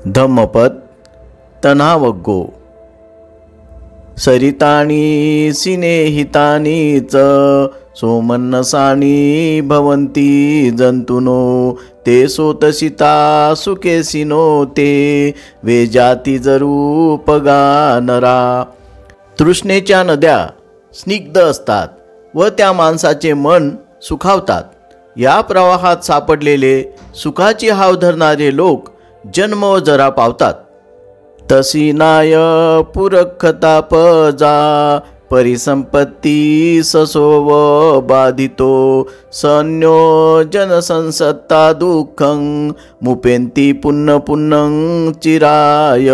धम्मपद तन्हावग्गो सरितानी सिनेहितानी च सोमन्नसानी भवन्ति जंतुनो ते सोतसिता सुकेसिनो ते वेजाती जरूपगा नरा। तृष्णेच्या नद्या स्निग्ध असतात व त्या माणसाचे मन सुखावतात। या प्रवाहात सापडलेले सुखाची हाव धरणारे लोक जन्म व जरा पावतात। तसी नाय पुरखतापजा परिसंपत्ती ससोव बाधितो सन्यो जनसंसत्ता दुःखं मुपेंती पुन्न पुन्नं चिराय।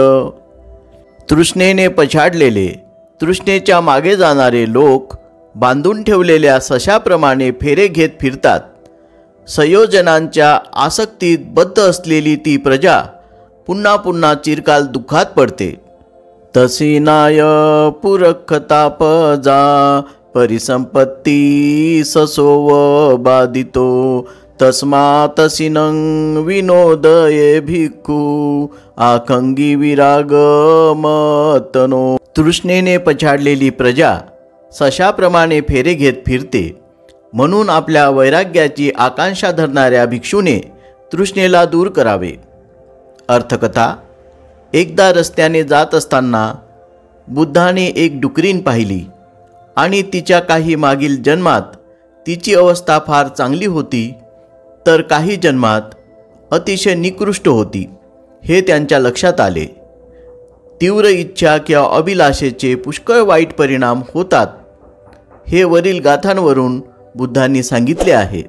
तृष्णेने पछाडलेले तृष्णेच्या मागे जाणारे लोक बांधून ठेवलेल्या सशाप्रमाणे फेरे घेत फिरतात। संयोजनांच्या आसक्तीत बद्ध असलेली ती प्रजा पुन्हा पुन्हा चिरकाल दुःखात पडते। तसी नाय पुरखतापजा परिसंपत्ती ससोव बाधितो तस्मातसिनं विनोदये भिक्खू आखंगी विरागमतनो। तृष्णेने पछाडलेली प्रजा सशाप्रमाणे फेरे घेत फिरते, म्हणून आपल्या वैराग्याची आकांक्षा धरणाऱ्या भिक्षूने तृष्णेला दूर करावे। अर्थकथा। एकदा रस्त्याने जात असताना बुद्धाने एक डुकरीण पाहिली आणि तिच्या काही मागील जन्मात तिची अवस्था फार चांगली होती तर काही जन्मात अतिशय निकृष्ट होती हे त्यांच्या लक्षात आले। तीव्र इच्छा किंवा अभिलाषेचे पुष्कळ वाईट परिणाम होतात हे वरील गाथांवरून बुद्धांनी सांगितले आहे।